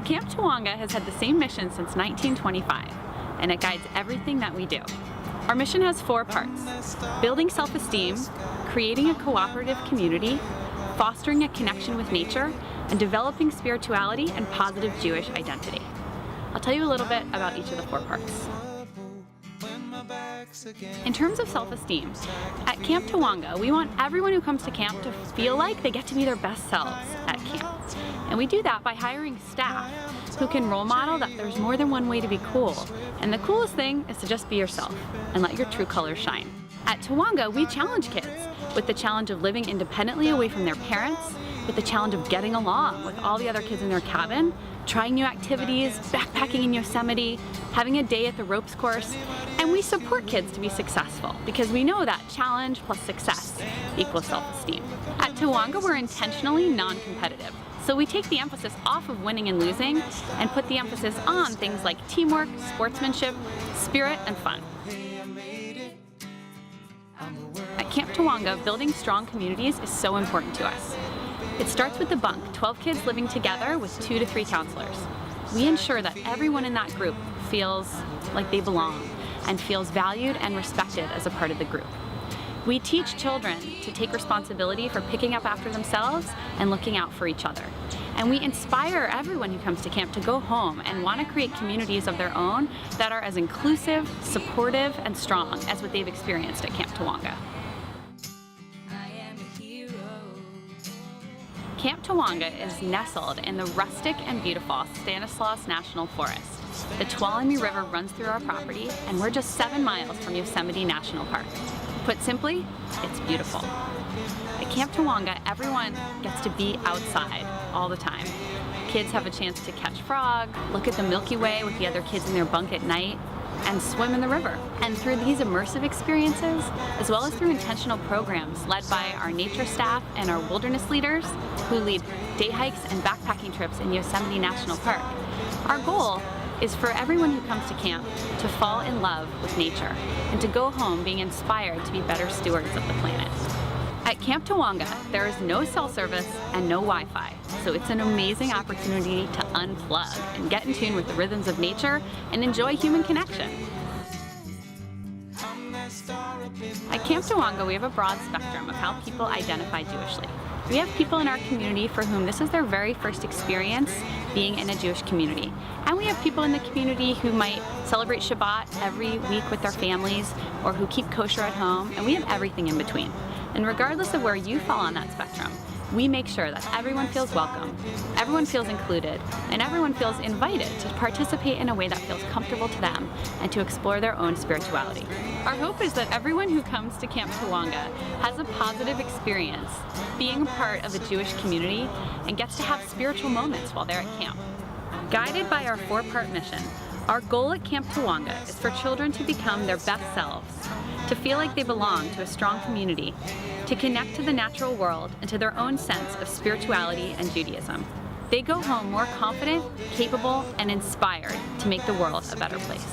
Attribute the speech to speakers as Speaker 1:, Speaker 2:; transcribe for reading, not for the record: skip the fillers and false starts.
Speaker 1: Camp Tawonga has had the same mission since 1925, and it guides everything that we do. Our mission has 4 parts: building self-esteem, creating a cooperative community, fostering a connection with nature, and developing spirituality and positive Jewish identity. I'll tell you a little bit about each of the 4 parts. In terms of self-esteem, at Camp Tawonga, we want everyone who comes to camp to feel like they get to be their best selves at camp. And we do that by hiring staff who can role model that there's more than one way to be cool. And the coolest thing is to just be yourself and let your true colors shine. At Tawonga, we challenge kids with the challenge of living independently away from their parents, with the challenge of getting along with all the other kids in their cabin, trying new activities, backpacking in Yosemite, having a day at the ropes course, and we support kids to be successful because we know that challenge plus success equals self-esteem. At Tawonga, we're intentionally non-competitive, so we take the emphasis off of winning and losing and put the emphasis on things like teamwork, sportsmanship, spirit, and fun. At Camp Tawonga, building strong communities is so important to us. It starts with the bunk, 12 kids living together with 2 to 3 counselors. We ensure that everyone in that group feels like they belong and feels valued and respected as a part of the group. We teach children to take responsibility for picking up after themselves and looking out for each other. And we inspire everyone who comes to camp to go home and want to create communities of their own that are as inclusive, supportive, and strong as what they've experienced at Camp Tawonga. Camp Tawonga is nestled in the rustic and beautiful Stanislaus National Forest. The Tuolumne River runs through our property, and we're just 7 miles from Yosemite National Park. Put simply, it's beautiful. At Camp Tawonga, everyone gets to be outside all the time. Kids have a chance to catch frog, look at the Milky Way with the other kids in their bunk at night, and swim in the river. And through these immersive experiences, as well as through intentional programs led by our nature staff and our wilderness leaders who lead day hikes and backpacking trips in Yosemite National Park, our goal is for everyone who comes to camp to fall in love with nature and to go home being inspired to be better stewards of the planet. At Camp Tawonga, there is no cell service and no Wi-Fi, so it's an amazing opportunity to unplug and get in tune with the rhythms of nature and enjoy human connection. At Camp Tawonga, we have a broad spectrum of how people identify Jewishly. We have people in our community for whom this is their very first experience being in a Jewish community. And we have people in the community who might celebrate Shabbat every week with their families or who keep kosher at home, and we have everything in between. And regardless of where you fall on that spectrum, we make sure that everyone feels welcome, everyone feels included, and everyone feels invited to participate in a way that feels comfortable to them and to explore their own spirituality. Our hope is that everyone who comes to Camp Tawonga has a positive experience being a part of a Jewish community and gets to have spiritual moments while they're at camp. Guided by our 4-part mission, our goal at Camp Tawonga is for children to become their best selves, to feel like they belong to a strong community, to connect to the natural world and to their own sense of spirituality and Judaism. They go home more confident, capable, and inspired to make the world a better place.